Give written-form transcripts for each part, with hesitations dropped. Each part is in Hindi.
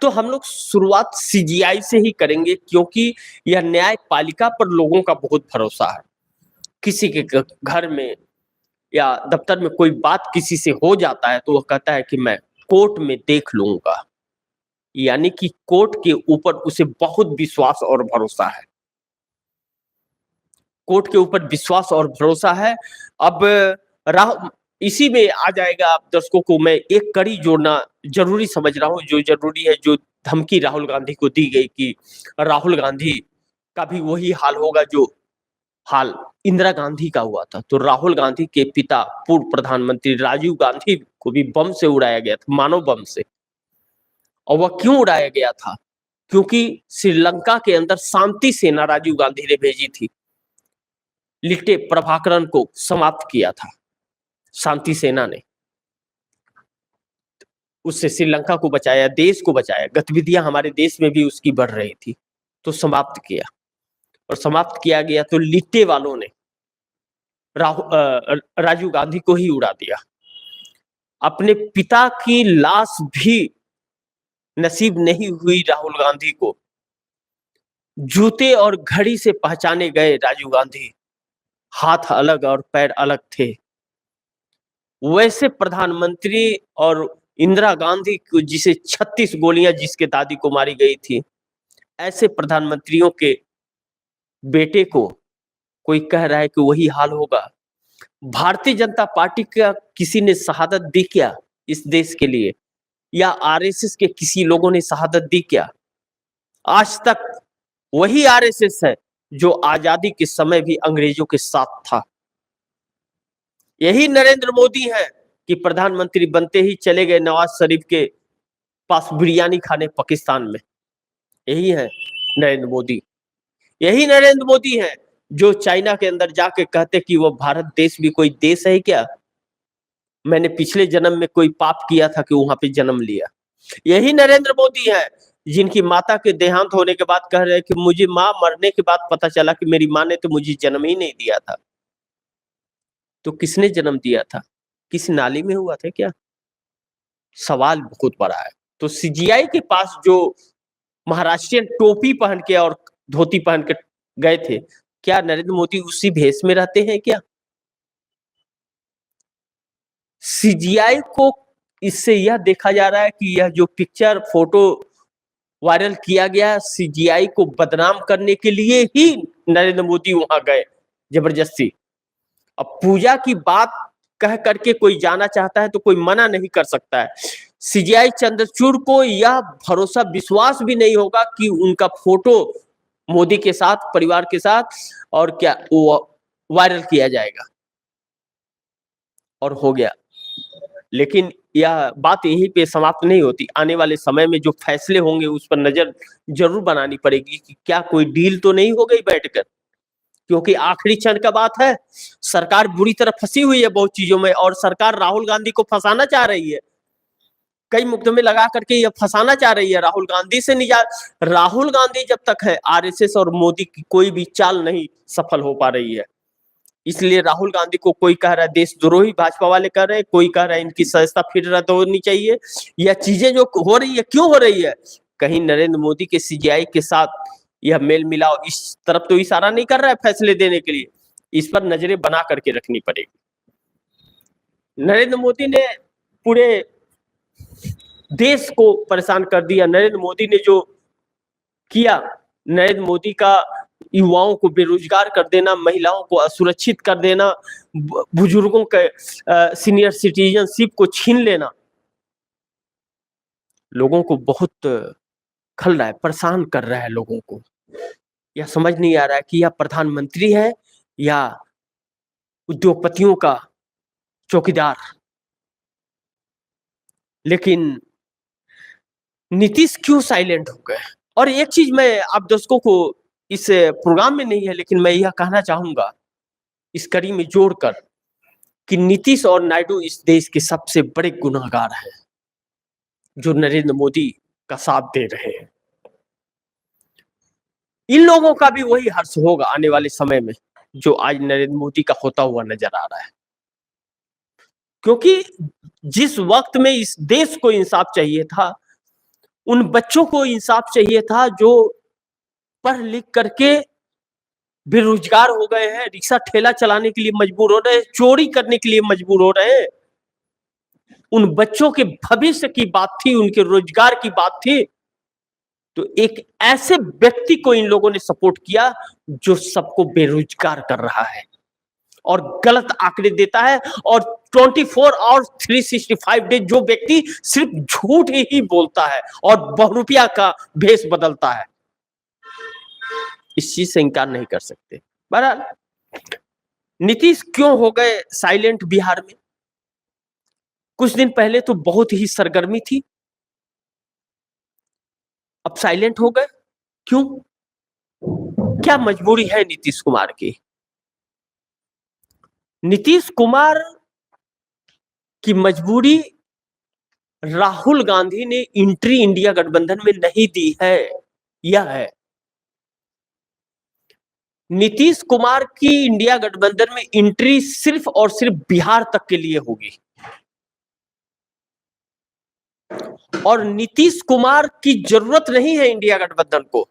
तो हम लोग शुरुआत सीजीआई से ही करेंगे क्योंकि यह न्यायपालिका पर लोगों का बहुत भरोसा है। किसी के घर में या दफ्तर में कोई बात किसी से हो जाता है तो वह कहता है कि मैं कोर्ट में देख लूंगा। यानी कि कोर्ट के ऊपर उसे बहुत विश्वास और भरोसा है। कोर्ट के ऊपर विश्वास और भरोसा है। अब राह इसी में आ जाएगा। आप दर्शकों को मैं एक कड़ी जोड़ना जरूरी समझ रहा हूँ, जो जरूरी है, जो धमकी राहुल गांधी को दी गई कि राहुल गांधी का भी वही हाल होगा जो हाल इंदिरा गांधी का हुआ था। तो राहुल गांधी के पिता पूर्व प्रधानमंत्री राजीव गांधी को भी बम से उड़ाया गया था, मानव बम से। और वह क्यों उड़ाया गया था? क्योंकि श्रीलंका के अंदर शांति सेना राजीव गांधी ने भेजी थी, लिट्टे प्रभाकरन को समाप्त किया था शांति सेना ने। उससे श्रीलंका को बचाया, देश को बचाया। गतिविधियां हमारे देश में भी उसकी बढ़ रही थी, तो समाप्त किया। और समाप्त किया गया तो लिट्टे वालों ने राजीव गांधी को ही उड़ा दिया। अपने पिता की लाश भी नसीब नहीं हुई राहुल गांधी को। जूते और घड़ी से पहचाने गए राजीव गांधी, हाथ अलग और पैर अलग थे। वैसे प्रधानमंत्री और इंदिरा गांधी को, जिसे 36 गोलियां जिसके दादी को मारी गई थी, ऐसे प्रधानमंत्रियों के बेटे को कोई कह रहा है कि वही हाल होगा। भारतीय जनता पार्टी का किसी ने शहादत दी क्या इस देश के लिए? या आरएसएस के किसी लोगों ने शहादत दी क्या? आज तक वही आरएसएस है जो आजादी के समय भी अंग्रेजों के साथ था। यही नरेंद्र मोदी है कि प्रधानमंत्री बनते ही चले गए नवाज शरीफ के पास बिरयानी खाने पाकिस्तान में। यही है नरेंद्र मोदी। यही नरेंद्र मोदी है जो चाइना के अंदर जाके कहते कि वो भारत देश भी कोई देश है क्या? मैंने पिछले जन्म में कोई पाप किया था कि वहां पे जन्म लिया। यही नरेंद्र मोदी है जिनकी माता के देहांत होने के बाद कह रहे हैं कि मुझे मां मरने के बाद पता चला कि मेरी मां ने तो मुझे जन्म ही नहीं दिया था। तो किसने जन्म दिया था? किस नाली में हुआ था क्या? सवाल बहुत बड़ा है। तो सीजीआई के पास जो महाराष्ट्रियन टोपी पहन के और धोती पहन के गए थे, क्या नरेंद्र मोदी उसी भेष में रहते हैं क्या? सीजीआई को इससे यह देखा जा रहा है कि यह जो पिक्चर फोटो वायरल किया गया, सीजीआई को बदनाम करने के लिए ही नरेंद्र मोदी वहां गए जबरदस्ती। अब पूजा की बात कह करके कोई जाना चाहता है तो कोई मना नहीं कर सकता है। सीजीआई चंद्रचूड़ को यह भरोसा विश्वास भी नहीं होगा कि उनका फोटो मोदी के साथ, परिवार के साथ और क्या वायरल किया जाएगा। और हो गया। लेकिन यह बात यहीं पे समाप्त नहीं होती। आने वाले समय में जो फैसले होंगे उस पर नजर जरूर बनानी पड़ेगी कि क्या कोई डील तो नहीं हो गई बैठकर, क्योंकि आखिरी क्षण का बात है। सरकार बुरी तरह फंसी हुई है बहुत चीजों में, और सरकार राहुल गांधी को फंसाना चाह रही है। कई मुकदमे लगा करके ये फंसाना चाह रही है राहुल गांधी से निजात। राहुल गांधी जब तक है, आरएसएस और मोदी की कोई भी चाल नहीं सफल हो पा रही है। इसलिए राहुल गांधी को कोई कह रहा है देशद्रोही, भाजपा वाले कह रहे हैं, कोई कह रहा है इनकी सदस्यता फिर रद्द होनी चाहिए। यह चीजें जो हो रही है, क्यों हो रही है? कहीं नरेंद्र मोदी के सीजीआई के साथ यह मेल मिलाओ इस तरफ तो इशारा नहीं कर रहा है फैसले देने के लिए। इस पर नजरें बना करके रखनी पड़ेगी। नरेंद्र मोदी ने पूरे देश को परेशान कर दिया। नरेंद्र मोदी ने जो किया, नरेंद्र मोदी का युवाओं को बेरोजगार कर देना, महिलाओं को असुरक्षित कर देना, बुजुर्गों के सीनियर सिटीजनशिप को छीन लेना, लोगों को बहुत खल रहा है, परेशान कर रहा है लोगों को। यह समझ नहीं आ रहा है कि यह प्रधानमंत्री है या उद्योगपतियों का चौकीदार। लेकिन नीतीश क्यों साइलेंट हो गए? और एक चीज मैं आप दर्शकों को, इस प्रोग्राम में नहीं है लेकिन मैं यह कहना चाहूंगा इस कड़ी में जोड़कर, कि नीतीश और नायडू इस देश के सबसे बड़े गुनहगार हैं जो नरेंद्र मोदी का साथ दे रहे हैं। इन लोगों का भी वही हर्ष होगा आने वाले समय में जो आज नरेंद्र मोदी का होता हुआ नजर आ रहा है। क्योंकि जिस वक्त में इस देश को इंसाफ चाहिए था, उन बच्चों को इंसाफ चाहिए था जो पढ़ लिख करके बेरोजगार हो गए हैं, रिक्शा ठेला चलाने के लिए मजबूर हो रहे हैं, चोरी करने के लिए मजबूर हो रहे हैं। उन बच्चों के भविष्य की बात थी, उनके रोजगार की बात थी। तो एक ऐसे व्यक्ति को इन लोगों ने सपोर्ट किया जो सबको बेरोजगार कर रहा है और गलत आंकड़े देता है, और 24 और 365 डेज जो व्यक्ति सिर्फ झूठ ही बोलता है और बहुरूपिया का भेष बदलता है, इस चीज से इंकार नहीं कर सकते। बहरहाल नीतीश क्यों हो गए साइलेंट बिहार में? कुछ दिन पहले तो बहुत ही सरगर्मी थी, अब साइलेंट हो गए क्यों? क्या मजबूरी है नीतीश कुमार की? नीतीश कुमार की मजबूरी राहुल गांधी ने एंट्री इंडिया गठबंधन में नहीं दी है, यह है। नीतीश कुमार की इंडिया गठबंधन में एंट्री सिर्फ और सिर्फ बिहार तक के लिए होगी, और नीतीश कुमार की जरूरत नहीं है इंडिया गठबंधन को।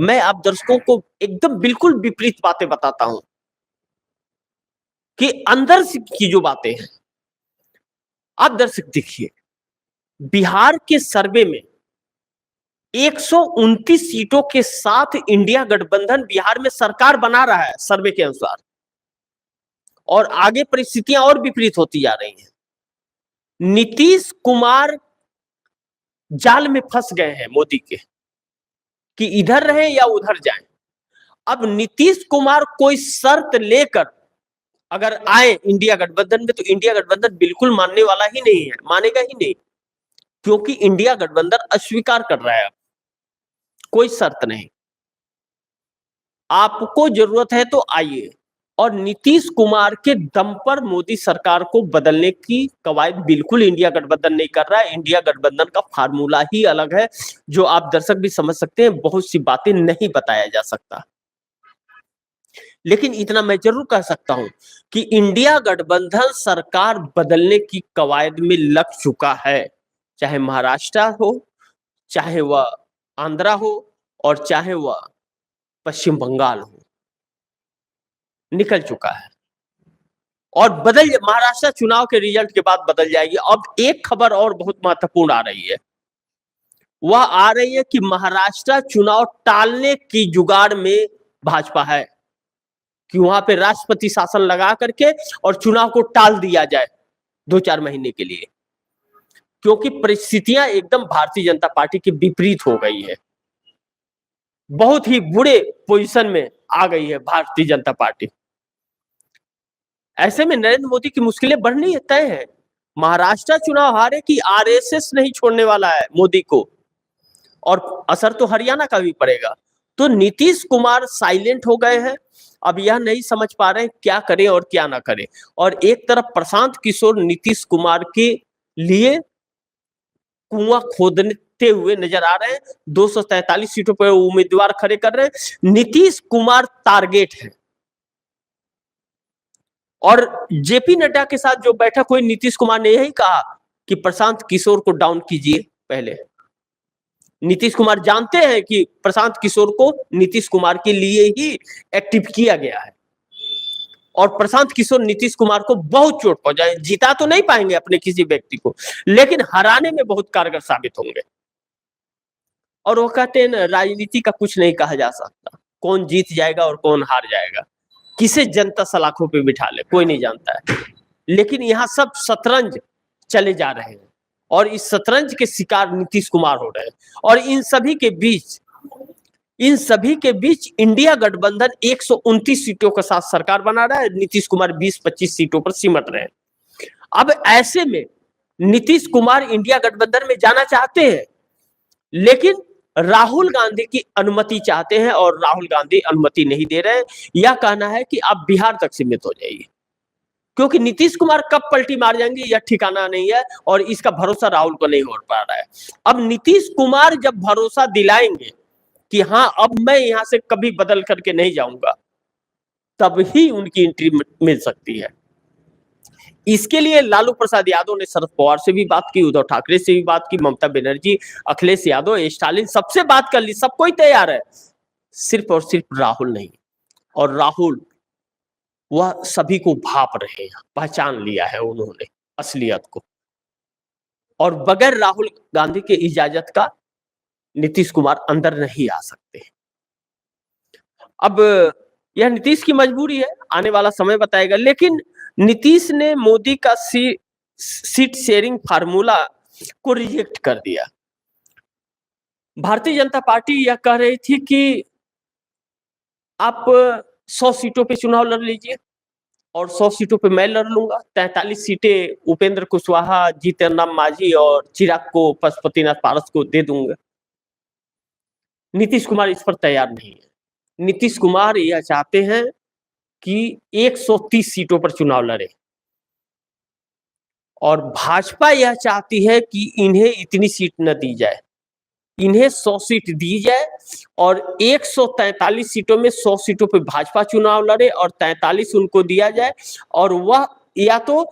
मैं आप दर्शकों को एकदम बिल्कुल विपरीत बातें बताता हूं कि अंदर से की जो बातें हैं। आप दर्शक देखिए, बिहार के सर्वे में 129 सीटों के साथ इंडिया गठबंधन बिहार में सरकार बना रहा है सर्वे के अनुसार, और आगे परिस्थितियां और विपरीत होती जा रही हैं। नीतीश कुमार जाल में फंस गए हैं मोदी के कि इधर रहे या उधर जाएं। अब नीतीश कुमार कोई शर्त लेकर अगर आए इंडिया गठबंधन में, तो इंडिया गठबंधन बिल्कुल मानने वाला ही नहीं है, मानेगा ही नहीं, क्योंकि इंडिया गठबंधन अस्वीकार कर रहा है। कोई शर्त नहीं, आपको जरूरत है तो आइए। और नीतीश कुमार के दम पर मोदी सरकार को बदलने की कवायद बिल्कुल इंडिया गठबंधन नहीं कर रहा है। इंडिया गठबंधन का फार्मूला ही अलग है, जो आप दर्शक भी समझ सकते हैं। बहुत सी बातें नहीं बताया जा सकता, लेकिन इतना मैं जरूर कह सकता हूं कि इंडिया गठबंधन सरकार बदलने की कवायद में लग चुका है, चाहे महाराष्ट्र हो, चाहे वह आंध्रा हो, और चाहे वह पश्चिम बंगाल हो, निकल चुका है। और बदल, महाराष्ट्र चुनाव के रिजल्ट के बाद बदल जाएगी। अब एक खबर और बहुत महत्वपूर्ण आ रही है, वह आ रही है कि महाराष्ट्र चुनाव टालने की जुगाड़ में भाजपा है, कि वहां पे राष्ट्रपति शासन लगा करके और चुनाव को टाल दिया जाए 2-4 महीने के लिए, क्योंकि परिस्थितियां एकदम भारतीय जनता पार्टी के विपरीत हो गई है। बहुत ही बुरे पोजीशन में आ गई है भारतीय जनता पार्टी। ऐसे में नरेंद्र मोदी की मुश्किलें बढ़नी तय है। महाराष्ट्र चुनाव हारे कि आरएसएस नहीं छोड़ने वाला है मोदी को, और असर तो हरियाणा का भी पड़ेगा। तो नीतीश कुमार साइलेंट हो गए हैं, अब यह नहीं समझ पा रहे हैं क्या करें और क्या ना करें। और एक तरफ प्रशांत किशोर नीतीश कुमार के लिए कुआं खोदते हुए नजर आ रहे हैं, 243 सीटों पर उम्मीदवार खड़े कर रहे हैं। नीतीश कुमार टारगेट है, और जेपी नड्डा के साथ जो बैठक हुई, नीतीश कुमार ने यही कहा कि प्रशांत किशोर को डाउन कीजिए पहले। नीतीश कुमार जानते हैं कि प्रशांत किशोर को नीतीश कुमार के लिए ही एक्टिव किया गया है, और प्रशांत किशोर नीतीश कुमार को बहुत चोट पहुंचाए। जिता तो नहीं पाएंगे अपने किसी व्यक्ति को, लेकिन हराने में बहुत कारगर साबित होंगे। और वो कहते हैं राजनीति का कुछ नहीं कहा जा सकता, कौन जीत जाएगा और कौन हार जाएगा, किसे जनता सलाखों पे बिठा ले, कोई नहीं जानता है। लेकिन यहाँ सब शतरंज चले जा रहे हैं, और इस शतरंज के शिकार नीतीश कुमार हो रहे हैं। और इन सभी के बीच इंडिया गठबंधन 129 सीटों के साथ सरकार बना रहा है, नीतीश कुमार 20-25 सीटों पर सिमट रहे हैं। अब ऐसे में नीतीश कुमार इंडिया गठबंधन में जाना चाहते हैं, लेकिन राहुल गांधी की अनुमति चाहते हैं, और राहुल गांधी अनुमति नहीं दे रहे हैं। यह कहना है कि आप बिहार तक सीमित हो जाइए, क्योंकि नीतीश कुमार कब पलटी मार जाएंगे यह ठिकाना नहीं है, और इसका भरोसा राहुल को नहीं हो पा रहा है। अब नीतीश कुमार जब भरोसा दिलाएंगे कि हाँ अब मैं यहां से कभी बदल करके नहीं जाऊंगा, तब ही उनकी एंट्री मिल सकती है। इसके लिए लालू प्रसाद यादव ने शरद पवार से भी बात की, उद्धव ठाकरे से भी बात की, ममता बनर्जी, अखिलेश यादव, स्टालिन सबसे बात कर ली, सब कोई तैयार है, सिर्फ और सिर्फ राहुल नहीं। और राहुल वह सभी को भाप रहे हैं, पहचान लिया है उन्होंने असलियत को, और बगैर राहुल गांधी के इजाजत का नीतीश कुमार अंदर नहीं आ सकते। अब यह नीतीश की मजबूरी है, आने वाला समय बताएगा, लेकिन नीतीश ने मोदी का सीट शेयरिंग फार्मूला को रिजेक्ट कर दिया। भारतीय जनता पार्टी यह कह रही थी कि आप 100 सीटों पे चुनाव लड़ लीजिए और 100 सीटों पे मैं लड़ लूंगा, 43 सीटें उपेंद्र कुशवाहा, जीतन राम मांझी और चिराग को, पशुपतिनाथ पारस को दे दूंगा। नीतीश कुमार इस पर तैयार नहीं है। नीतीश कुमार यह चाहते हैं कि 130 सीटों पर चुनाव लड़े, और भाजपा यह चाहती है कि इन्हें इतनी सीट न दी जाए, इन्हें 100 सीट दी जाए और 143 सीटों में 100 सीटों पे भाजपा चुनाव लड़े और 43 उनको दिया जाए, और वह या तो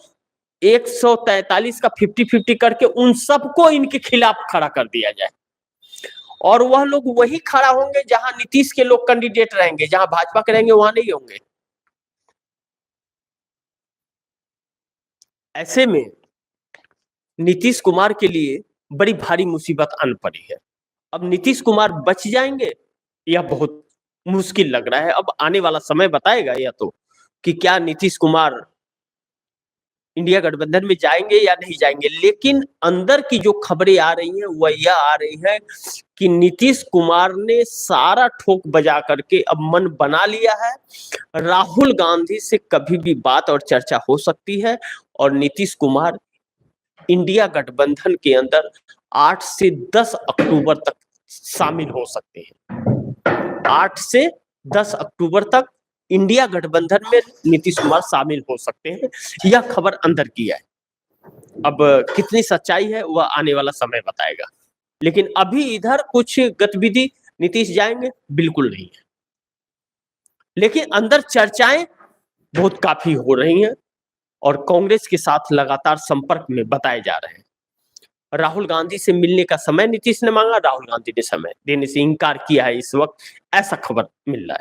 143 का 50-50 करके उन सबको इनके खिलाफ खड़ा कर दिया जाए, और वह लोग वही खड़ा होंगे जहां नीतीश के लोग कैंडिडेट रहेंगे, जहां भाजपा के रहेंगे वहां नहीं होंगे। ऐसे में नीतीश कुमार के लिए बड़ी भारी मुसीबत आन पड़ी है। अब नीतीश कुमार बच जाएंगे यह बहुत मुश्किल लग रहा है। अब आने वाला समय बताएगा यह तो, कि क्या नीतीश कुमार इंडिया गठबंधन में जाएंगे या नहीं जाएंगे। लेकिन अंदर की जो खबरें आ रही हैं वह यह आ रही है कि नीतीश कुमार ने सारा ठोक बजा करके अब मन बना लिया है, राहुल गांधी से कभी भी बात और चर्चा हो सकती है, और नीतीश कुमार इंडिया गठबंधन के अंदर 8 से 10 अक्टूबर तक शामिल हो सकते हैं। 8 से 10 अक्टूबर तक इंडिया गठबंधन में नीतीश कुमार शामिल हो सकते हैं, यह खबर अंदर की है। अब कितनी सच्चाई है वह आने वाला समय बताएगा, लेकिन अभी इधर कुछ गतिविधि नीतीश जाएंगे बिल्कुल नहीं है, लेकिन अंदर चर्चाएं बहुत काफी हो रही हैं और कांग्रेस के साथ लगातार संपर्क में बताए जा रहे हैं। राहुल गांधी से मिलने का समय नीतीश ने मांगा, राहुल गांधी ने समय देने से इनकार किया है इस वक्त, ऐसा खबर मिल रहा है।